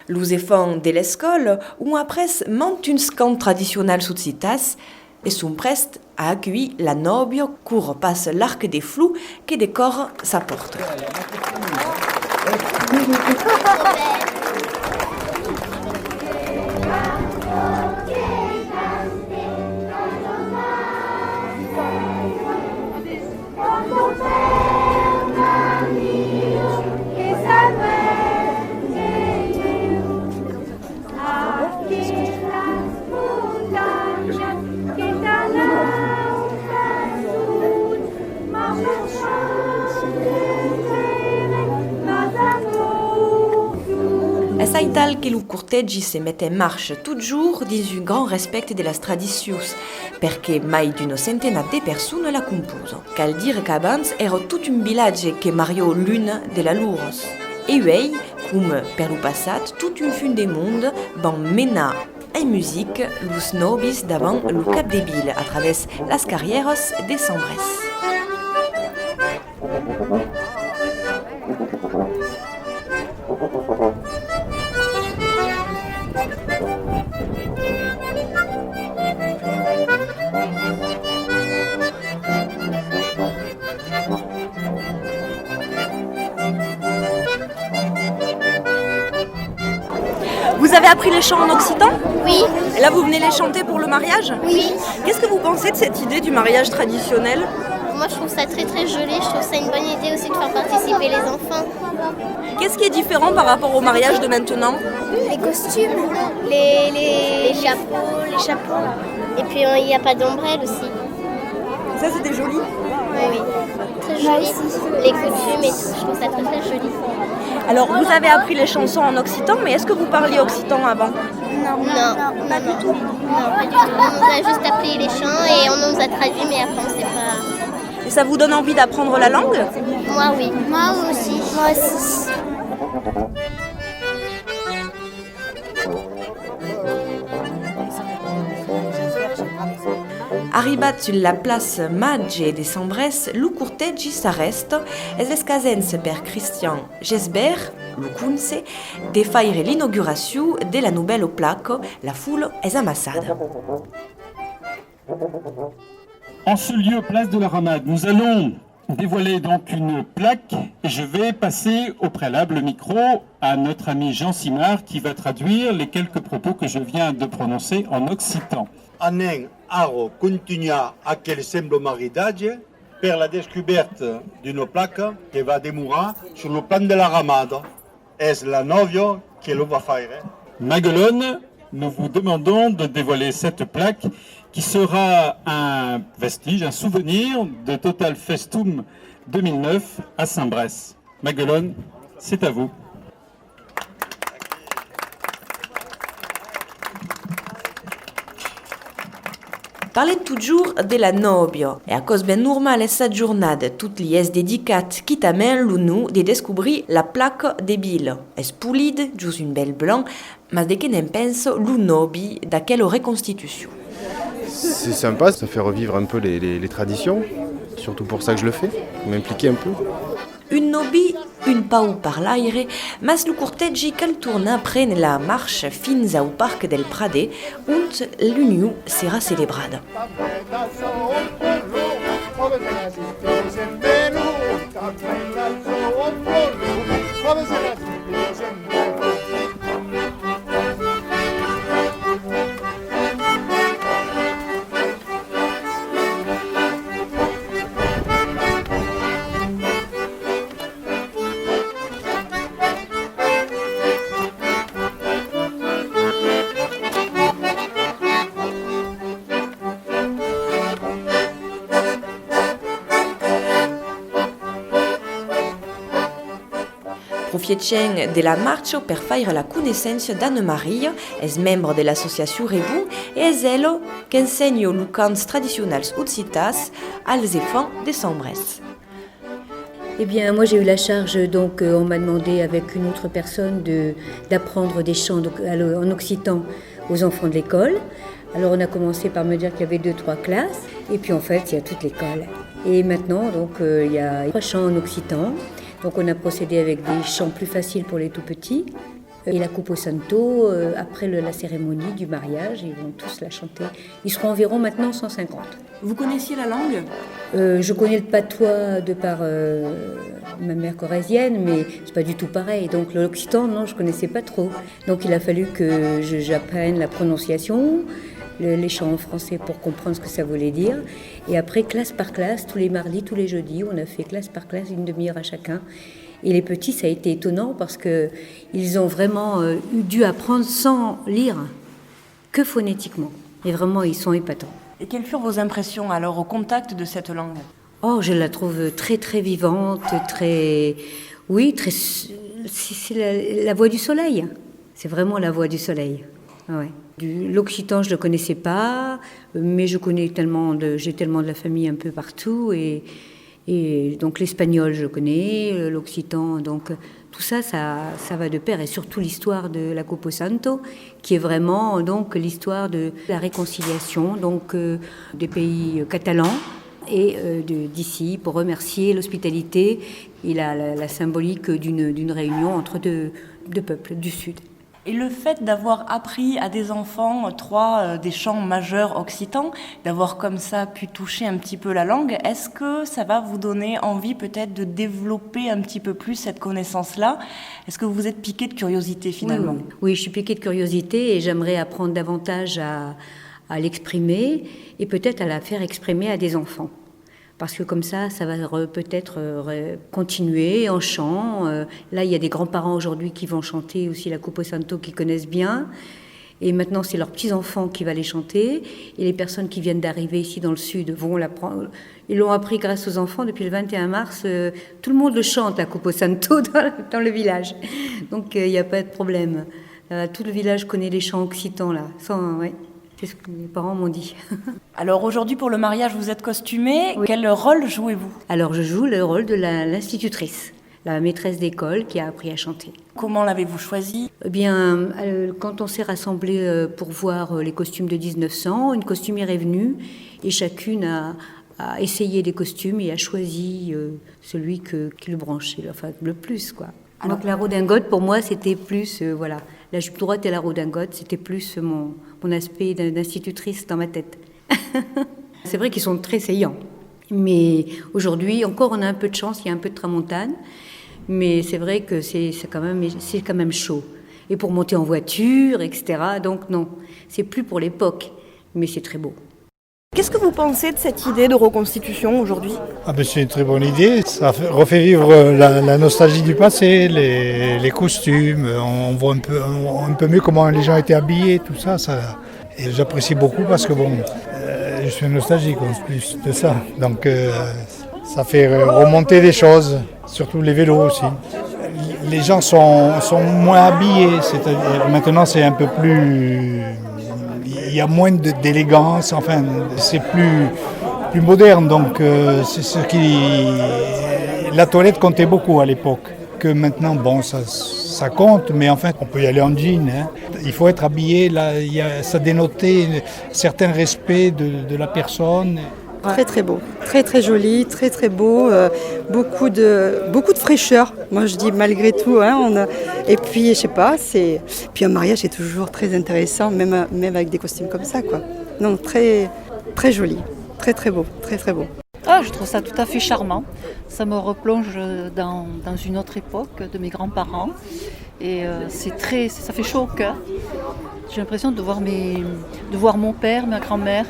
Los enfants de l'école ont après mant un scant traditionnel subsitas et sont prest à accueillir la Nobio court passe l'arc des flous qui décore sa porte. Assai tal que lo cortegi se mette en marche toujours dins un grand respect de las tradicions, perché mai d'una centena de personnes la composent. Cal dire qu'abans era tot un village que mariò l'una de la lurs. E uei, com per lo passat, tot un fun de monde van menar en musique los nobis davant lo cap de ville a través las carrieres de Sambrés. Vous avez appris les chants en occitan? Oui. Et là, vous venez les chanter pour le mariage? Oui. Qu'est-ce que vous pensez de cette idée du mariage traditionnel? Moi, je trouve ça très très joli. Je trouve ça une bonne idée aussi de faire participer les enfants. Qu'est-ce qui est différent par rapport au mariage de maintenant? Les costumes, les chapeaux. Et puis, il n'y a pas d'ombrelle aussi. Ça, c'était joli. Oui. Très joli. Les coutumes et tout. Je trouve ça très très joli. Alors, vous avez appris les chansons en occitan, mais est-ce que vous parliez occitan avant? Non, pas du tout. Non, pas du tout. On nous a juste appris les chants et on nous a traduit, mais après, on ne sait pas. Et ça vous donne envie d'apprendre la langue? Moi, oui. Moi aussi. Moi aussi. Arribat sur la place Magge de Sambrés, lo cortegi s'arresta es les casens per Christian Gesbert, lo cunse, de faire l'inauguration de la nouvelle plaque, la foule est amassada. En ce lieu, place de la Ramade, nous allons dévoiler donc une plaque et je vais passer au préalable le micro à notre ami Jean Simard qui va traduire les quelques propos que je viens de prononcer en occitan. Anem a continuar aquel semblo maridatge per la descoberte d'una placa que va demorar sur le plan de la Ramada. És la novio que lo va faire. Maguelone, nous vous demandons de dévoiler cette plaque qui sera un vestige, un souvenir de Total Festum 2009 à Saint-Brest. Maguelone, c'est à vous. Parlem toujours de la Nobio, e a cos ben normal essa jornada tot li es dedicat quitament lo nou de descobrir la plaque de Bill. Es polide, just un bel blanc, mas de que n'en pense lo nobi d'aquelle reconstitution. C'est sympa, ça fait revivre un peu les traditions, surtout pour ça que je le fais, pour m'impliquer un peu. Un nobi, un pau par l'aire, mas lo cortegi cal torna pren la marche fins au parc del Prade, ont l'unió sera celebrada. Approfietchen de la marcha per faire la connaissance d'Anne-Marie, es membre de l'association Rebou, et es elle qui enseigne les cants traditionnels occitas als enfants de Sambrès. Eh bien, moi j'ai eu la charge, donc on m'a demandé avec une autre personne d'apprendre des chants en occitan aux enfants de l'école. Alors on a commencé par me dire qu'il y avait 2-3 classes, et puis en fait il y a toute l'école. Et maintenant donc il y a 3 chants en occitan, donc on a procédé avec des chants plus faciles pour les tout petits. Et la Coupe au Santo, après la cérémonie du mariage, ils vont tous la chanter. Ils seront environ maintenant 150. Vous connaissiez la langue ? Je connais le patois de par ma mère corrézienne, mais c'est pas du tout pareil. Donc l'occitan, non, je connaissais pas trop. Donc il a fallu que j'apprenne la prononciation, les chants en français pour comprendre ce que ça voulait dire. Et après, classe par classe, tous les mardis, tous les jeudis, on a fait classe par classe, une demi-heure à chacun. Et les petits, ça a été étonnant parce qu'ils ont vraiment dû apprendre sans lire, que phonétiquement. Et vraiment, ils sont épatants. Et quelles furent vos impressions alors au contact de cette langue ? Oh, je la trouve très très vivante, très... Oui, très... c'est la voix du soleil. C'est vraiment la voix du soleil. Ouais. L'occitan, je ne le connaissais pas, mais j'ai tellement de la famille un peu partout. Et donc l'espagnol, je connais, l'occitan, donc tout ça, ça va de pair. Et surtout l'histoire de la Coupe au Santo, qui est vraiment donc l'histoire de la réconciliation donc des pays catalans et d'ici pour remercier l'hospitalité et la symbolique d'une réunion entre deux peuples du Sud. Et le fait d'avoir appris à des enfants 3 des chants majeurs occitans, d'avoir comme ça pu toucher un petit peu la langue, est-ce que ça va vous donner envie peut-être de développer un petit peu plus cette connaissance-là ? Est-ce que vous vous êtes piqué de curiosité finalement ? Oui, je suis piquée de curiosité et j'aimerais apprendre davantage à l'exprimer et peut-être à la faire exprimer à des enfants. Parce que comme ça va peut-être continuer en chant. Là, il y a des grands-parents aujourd'hui qui vont chanter aussi la Coupe au Santo, qui connaissent bien. Et maintenant, c'est leurs petits-enfants qui vont les chanter. Et les personnes qui viennent d'arriver ici dans le Sud vont l'apprendre. Ils l'ont appris grâce aux enfants. Depuis le 21 mars, tout le monde le chante, la Coupe au Santo, dans le village. Donc, il n'y a pas de problème. Tout le village connaît les chants occitans, là. Ouais. C'est ce que mes parents m'ont dit. Alors aujourd'hui, pour le mariage, vous êtes costumée. Oui. Quel rôle jouez-vous ? Alors je joue le rôle de l'institutrice, la maîtresse d'école qui a appris à chanter. Comment l'avez-vous choisi ? Eh bien, quand on s'est rassemblés pour voir les costumes de 1900, une costumière est venue et chacune a essayé des costumes et a choisi celui qui le branchait, enfin le plus, quoi. Alors, donc la redingote, pour moi, c'était plus, voilà, la jupe droite et la redingote, c'était plus mon aspect d'institutrice dans ma tête. C'est vrai qu'ils sont très saillants. Mais aujourd'hui, encore, on a un peu de chance, il y a un peu de tramontane. Mais c'est vrai que c'est quand même chaud. Et pour monter en voiture, etc. Donc non, c'est plus pour l'époque, mais c'est très beau. Qu'est-ce que vous pensez de cette idée de reconstitution aujourd'hui ? C'est une très bonne idée, ça refait vivre la nostalgie du passé, les costumes, on voit un peu mieux comment les gens étaient habillés, tout ça. Et j'apprécie beaucoup parce que je suis nostalgique en plus de ça. Donc ça fait remonter des choses, surtout les vélos aussi. Les gens sont moins habillés, c'est-à-dire maintenant c'est un peu plus... Il y a moins d'élégance, enfin, c'est plus moderne, donc c'est ce qui... La toilette comptait beaucoup à l'époque, que maintenant, bon, ça compte, mais enfin, on peut y aller en jean. Hein. Il faut être habillé, là, ça dénotait un certain respect de la personne. Très très beau, très très joli, très très beau, beaucoup de fraîcheur. Moi je dis malgré tout, hein, et puis je sais pas, puis un mariage est toujours très intéressant, même avec des costumes comme ça, quoi. Non, très très joli, très très beau, très très beau. Ah, je trouve ça tout à fait charmant. Ça me replonge dans une autre époque de mes grands-parents et ça fait chaud au cœur. J'ai l'impression de voir mon père, ma grand-mère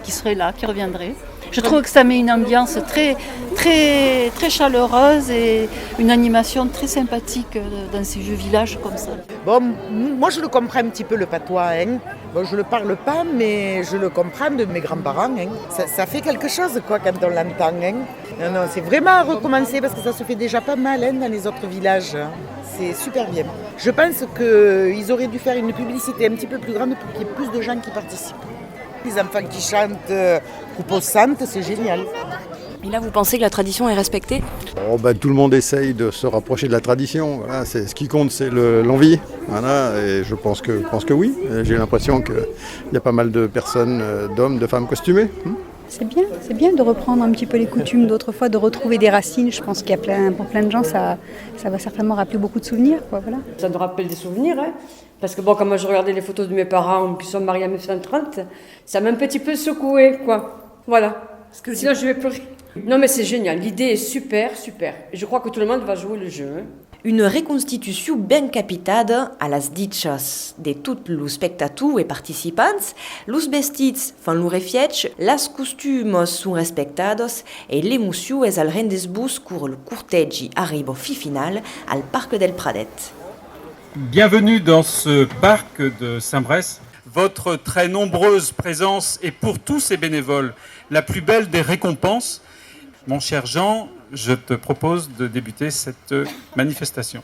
qui serait là, qui reviendrait. Je trouve que ça met une ambiance très, très, très chaleureuse et une animation très sympathique dans ces vieux villages comme ça. Bon, moi je le comprends un petit peu le patois. Hein. Bon, je ne le parle pas, mais je le comprends de mes grands-parents. Hein. Ça fait quelque chose quoi, quand on l'entend. Hein. Non, c'est vraiment à recommencer parce que ça se fait déjà pas mal hein, dans les autres villages. Hein. C'est super bien. Je pense qu'ils auraient dû faire une publicité un petit peu plus grande pour qu'il y ait plus de gens qui participent. Les enfants qui chantent Coupeau-Sante, c'est génial. Et là, vous pensez que la tradition est respectée ? Tout le monde essaye de se rapprocher de la tradition. Voilà, ce qui compte, c'est l'envie. Voilà, et je pense que oui. J'ai l'impression qu'il y a pas mal de personnes, d'hommes, de femmes costumés. C'est bien de reprendre un petit peu les coutumes d'autrefois, de retrouver des racines. Je pense qu'il y a pour plein de gens, ça va certainement rappeler beaucoup de souvenirs. Quoi, voilà. Ça nous rappelle des souvenirs, hein, parce que quand moi je regardais les photos de mes parents qui sont mariés en 1930, ça m'a un petit peu secoué, quoi. Voilà. Sinon je vais pleurer. Non mais c'est génial, l'idée est super. Je crois que tout le monde va jouer le jeu. Hein. Une reconstitution bien capitada a las dichas de tous los spectators et participants, los vestits fan lo refietx, las costumos sont respectados et l'emoció es al rendezvous pour le cortegi arribo fi final al Parc del Pradet. Bienvenue dans ce parc de Saint-Bresse. Votre très nombreuse présence est pour tous ces bénévoles la plus belle des récompenses. Mon cher Jean, je te propose de débuter cette manifestation.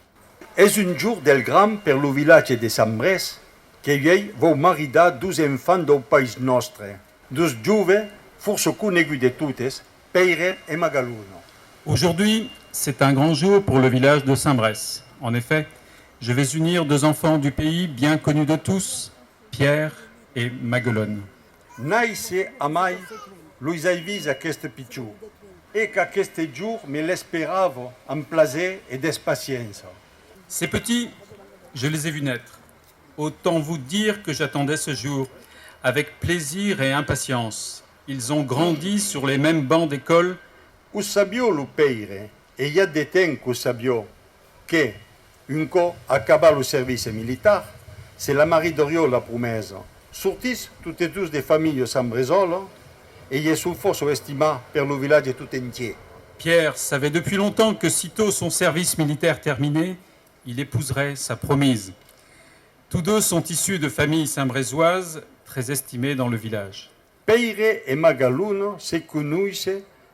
És un jour del gran per lo vilatge de Sant Brès que ell vau maridar 12 enfants del país nostre, 2 joves força coneguts de totes, Peire et Magaluno. Aujourd'hui, c'est un grand jour pour le village de Saint-Brès. En effet, je vais unir 2 enfants du pays bien connus de tous, Pierre et Maguelone. Naïse a mai, lui ai vist aquest pitjor, et qu'aquest jour me l'espérava amb plaisir et d'impatience. Ces petits, je les ai vus naître. Autant vous dire que j'attendais ce jour avec plaisir et impatience. Ils ont grandi sur les mêmes bancs d'école. Ho sabio lo Peire, et il y a des temps qu'ho sabio que, un cop acaba le service militar, c'est la Marie d'Oriol la promesse. Sortissent toutes et tous des familles sambresoles et ils sont fort estimés par le village tout entier. Pierre savait depuis longtemps que sitôt son service militaire terminé, il épouserait sa promise. Tous 2 sont issus de familles saint-brésoises très estimées dans le village. Peire et Magaluno se connaissent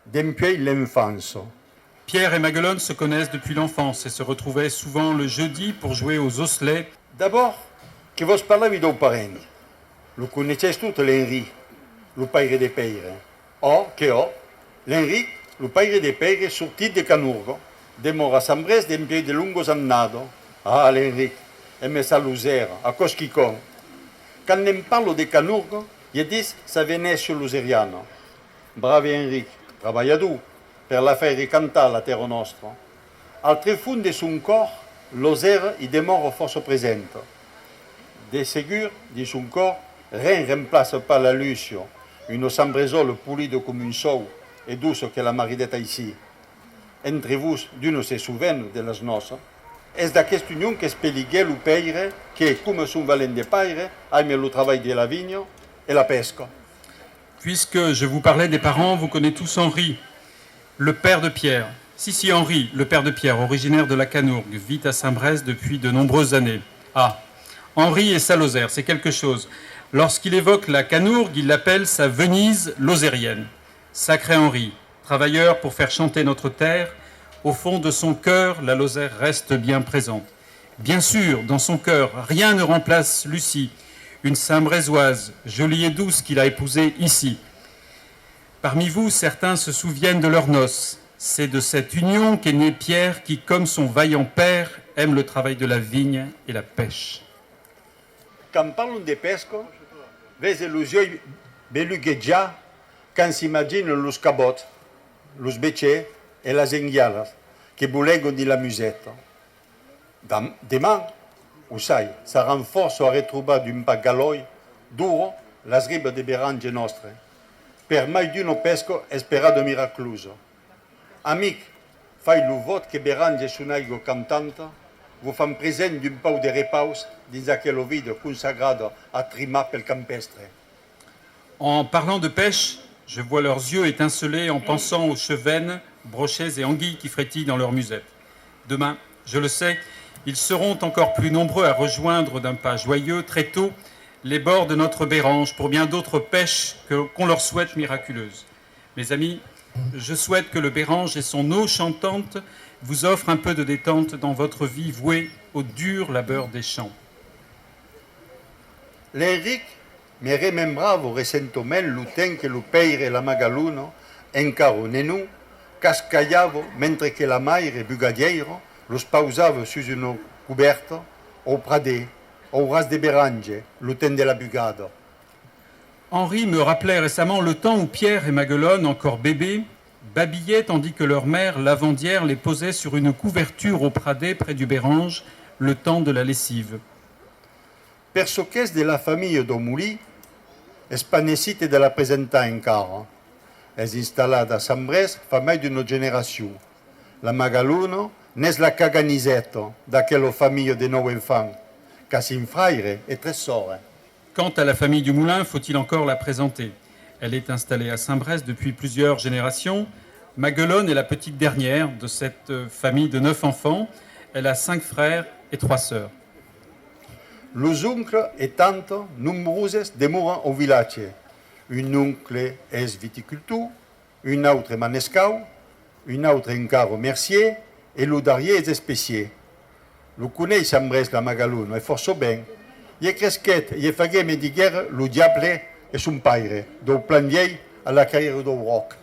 depuis l'enfance. Pierre et Maguelone se connaissent depuis l'enfance et se retrouvaient souvent le jeudi pour jouer aux osselets. D'abord, que vos parlavi d'un parent. Lo connaissez tout l'Henri, le père de Peire. L'Henri, le père de Peire, sortit de Canurgo, de mort Sant Brès depuis de lungos annado. Ah, l'Henri, aimait sa luzère, à Cosquicon. Quand on parle de Canurgo, il dit ça venait sur l'Useriano. Brave Henri, travailla dur, per la faire cantar la terre nostra. Al tréfond de son corps, l'Oser y demeure force présente. De ségur, de son corps, rien ne remplace pas la lucio, une sambrésole polide comme un sou et douce que la maridette ici. Entre vous, d'une se souvient de las noces. És d'aquesta union que es peliguait le Peire, que, comme son valent de Peire, aime le travail de la vigne et la pesca. Puisque je vous parlais des parents, vous connaissez tous Henri, le père de Pierre. Si, Henri, le père de Pierre, originaire de la Canourgue, vit à Saint-Brès depuis de nombreuses années. Ah, Henri et sa Lozère, c'est quelque chose. Lorsqu'il évoque la Canourgue, il l'appelle sa Venise lozérienne. Sacré Henri, travailleur pour faire chanter notre terre, au fond de son cœur, la Lozère reste bien présente. Bien sûr, dans son cœur, rien ne remplace Lucie, une Saint-Brésoise, jolie et douce qu'il a épousée ici. Parmi vous, certains se souviennent de leurs noces. C'est de cette union qu'est né Pierre qui, comme son vaillant père, aime le travail de la vigne et la pêche. Quand parlons de pesca, vez les yeux belugueja quand s'imaginent los cabots, los becchers et les enghiales qui boulegent de la musette. Demain, ho sai, ça renforce a retroubar d'un pagaloi duro les ribes de Berange nostre. Per mai d'una pesca esperado miracluso. Amic, fai lo vot que Berange sonaigo cantanta, vous fan present d'un pau de repaus dins aquel vide consagrado à Trimap el campestre. En parlant de pêche, Je vois leurs yeux étinceler en pensant aux chevennes, brochets et anguilles qui frétillent dans leurs musettes. Demain, je le sais, ils seront encore plus nombreux à rejoindre d'un pas joyeux, très tôt, les bords de notre Bérange pour bien d'autres pêches qu'on leur souhaite miraculeuses. Mes amis, je souhaite que le Bérange et son eau chantante vous offrent un peu de détente dans votre vie vouée au dur labeur des champs. L'Enric mi remembravo recentemente l'uten che lo peire e la Magaluno encaro nenu cascagliavo mentre che la maire bugadiero lo spausava su una coberta au pradè, au ras de Bérange, l'uten de la Bugada. Henri me rappelait récemment le temps où Pierre et Maguelone, encore bébés, babillaient tandis que leur mère, lavandière, les posait sur une couverture au pradè près du Bérange, le temps de la lessive. Persoches de la famille d'Omuli, espanesite de la presenta encara, es installata a Sambrès fa mai d'una generació. La Magaluno n'és la caganisetta d'aquella famille de 9 enfants, quasi un frère et 3 sœurs. Quant à la famille du Moulin, faut-il encore la présenter? Elle est installée à Saint-Brest depuis plusieurs générations. Maguelone est la petite dernière de cette famille de 9 enfants. Elle a 5 frères et 3 sœurs. Los oncles et tantes nombreuses demeurent au village. Un oncle est viticulteur, un autre manescau, un autre encara mercier et le dernier est espécier. Le connaît Sambrès la Magaluno et force bien. Il cresquet, il fagué me diguer le diable et son père, du plan vieil à la carrière de roc.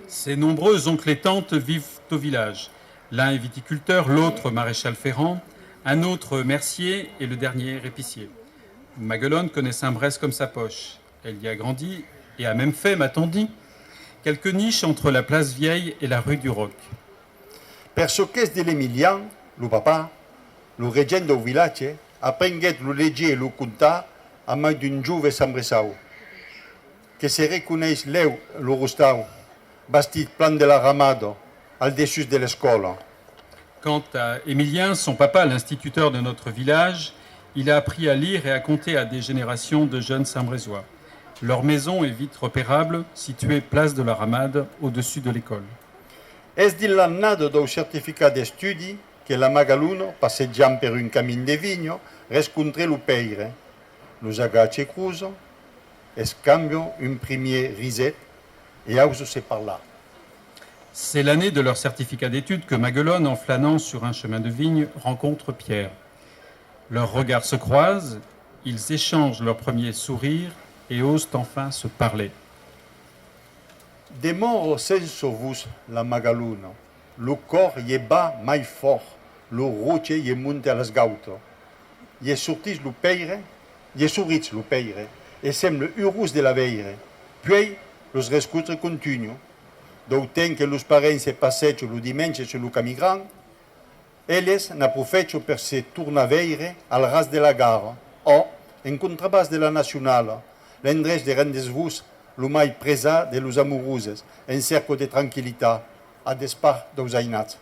Ces nombreux oncles et tantes vivent au village. L'un est viticulteur, l'autre maréchal ferrant, un autre mercier et le dernier épicier. Maguelone connaît Saint-Brest comme sa poche. Elle y a grandi et a même fait, m'a-t-on dit, quelques niches entre la place Vieille et la rue du Roc. Persoques de l'Emilian, le papa, le régent du village, apprenguet le léger et le contar à main d'un jove sambressau, que se reconnaisse l'eu, le rostau, bastit plan de la ramada, al dessus de l'école. Quant à Émilien, son papa, l'instituteur de notre village, il a appris à lire et à compter à des générations de jeunes Saint-Brésois. Leur maison est vite repérable, située place de la Ramade, au-dessus de l'école. Est dit l'annade d'un certificat d'estudi que la Magaluno, passeggiant per un camin de vigno, rescontrait le peire. Los agace cruz, escambio un premier risette et ause se parla. C'est l'année de leur certificat d'études que Maguelone, en flânant sur un chemin de vigne, rencontre Pierre. Leurs regards se croisent, ils échangent leur premier sourire et osent enfin se parler. De mort sense vos la Magaluno, le corps y est bas mai fort, le roche y est monte a las gauto. Y est sortis le peire, y est sourits le peire, et semble heureux de la veille. Puis, los rescutres continuent. D'autant que los parents se passeggiano le dimanche sur le camí grand, elles n'approfittent per se tornaveire al ras de la gare, o, en contrabas de la nationale, l'endrech de rendez-vous le mai presa de los amoureuses, en cercle de tranquillité, à despart dels ainats.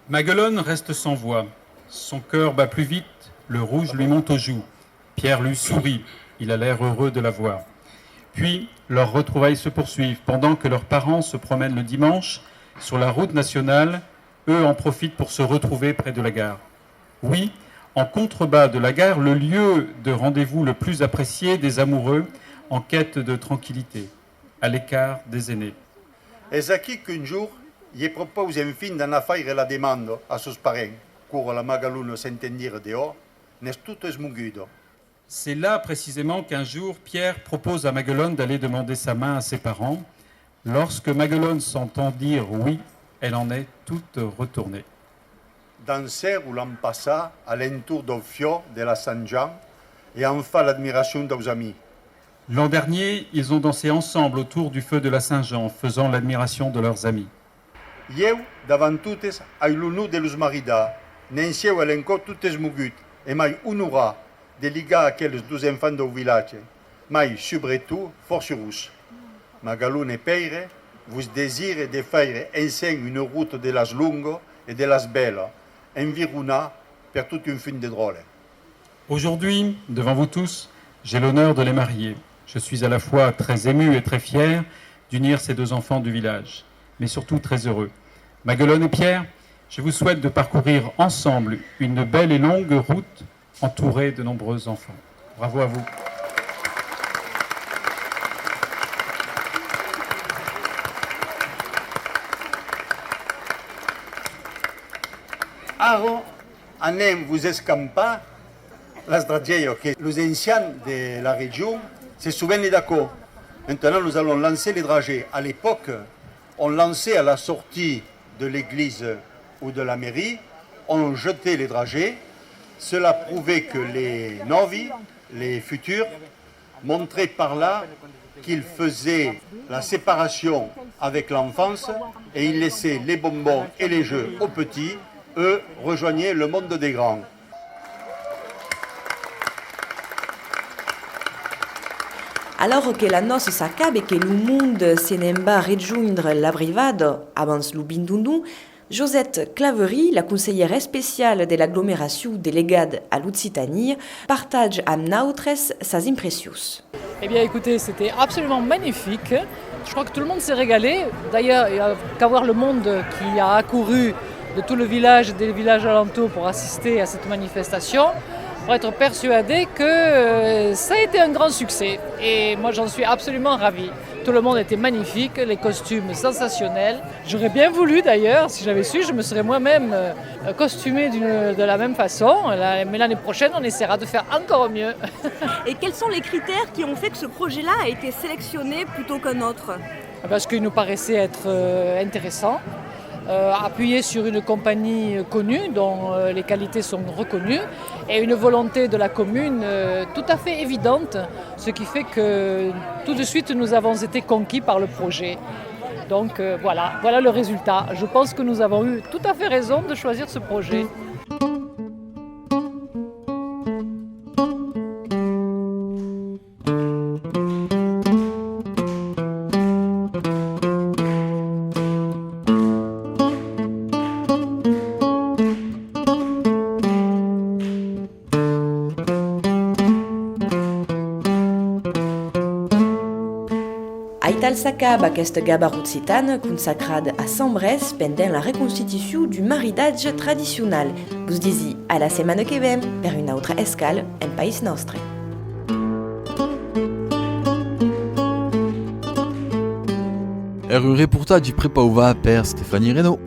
Maguelone reste sans voix. Son cœur bat plus vite, le rouge lui monte aux joues. Pierre lui sourit, il a l'air heureux de la voir. Puis, leurs retrouvailles se poursuivent. Pendant que leurs parents se promènent le dimanche sur la route nationale, eux en profitent pour se retrouver près de la gare. Oui, en contrebas de la gare, le lieu de rendez-vous le plus apprécié des amoureux en quête de tranquillité, à l'écart des aînés. Es aquí qu'un jour, il propose enfin d'en affaire la demande à sus parents, cour la Magaluno s'entendir dehors, n'est tout esmugudo. C'est là précisément qu'un jour, Pierre propose à Maguelone d'aller demander sa main à ses parents. Lorsque Maguelone s'entend dire oui, elle en est toute retournée. Danser ou l'an passa à l'entour du fior de la Saint-Jean et enfin l'admiration des amis. L'an dernier, ils ont dansé ensemble autour du feu de la Saint-Jean, faisant l'admiration de leurs amis. Eu, davant totes, ai l'honor de los maridar, n'encieu elenco totes mugut, et mai honora de ligar aquells 2 enfants du village, mai, surtout, forcerus. Magalune peire, vous désire de faire ensemble une route de las longues et de las belles, environnée par toute une fin de drôles. Aujourd'hui, devant vous tous, j'ai l'honneur de les marier. Je suis à la fois très ému et très fier d'unir ces deux enfants du village, mais surtout très heureux. Maguelone et Pierre, je vous souhaite de parcourir ensemble une belle et longue route entourée de nombreux enfants. Bravo à vous. Ara anem vous escampar les drageilles que les anciens de la région se souviennent d'accord. Maintenant, nous allons lancer les dragées. À l'époque, on lançait à la sortie de l'église ou de la mairie, on jetait les dragées. Cela prouvait que les novices, les futurs, montraient par là qu'ils faisaient la séparation avec l'enfance et ils laissaient les bonbons et les jeux aux petits. Eux rejoignaient le monde des grands. Alors que la noce s'acabe et que le monde s'en va rejoindre la brivade, avance le bindundun, Josette Claverie, la conseillère spéciale de l'agglomération délégade à l'Occitanie, partage à nautres ses impressions. Eh bien écoutez, c'était absolument magnifique. Je crois que tout le monde s'est régalé. D'ailleurs, il n'y a qu'à voir le monde qui a accouru de tout le village et des villages alentours pour assister à cette manifestation, pour être persuadé que ça a été un grand succès. Et moi, j'en suis absolument ravie. Tout le monde était magnifique, les costumes sensationnels. J'aurais bien voulu d'ailleurs, si j'avais su, je me serais moi-même costumée de la même façon. Mais l'année prochaine, on essaiera de faire encore mieux. Et quels sont les critères qui ont fait que ce projet-là a été sélectionné plutôt qu'un autre ? Parce qu'il nous paraissait être intéressant. Appuyé sur une compagnie connue dont les qualités sont reconnues et une volonté de la commune tout à fait évidente, ce qui fait que tout de suite nous avons été conquis par le projet. Donc voilà le résultat. Je pense que nous avons eu tout à fait raison de choisir ce projet. Aital s'acaba aquesta gaba occitane consacrada a Sant Brès pendant la reconstitution du maridatge traditionnel. Vous disiez à la semaine que vem per une autre escale en País Nostre. Un reportage préparé par Stéphanie Reynaud.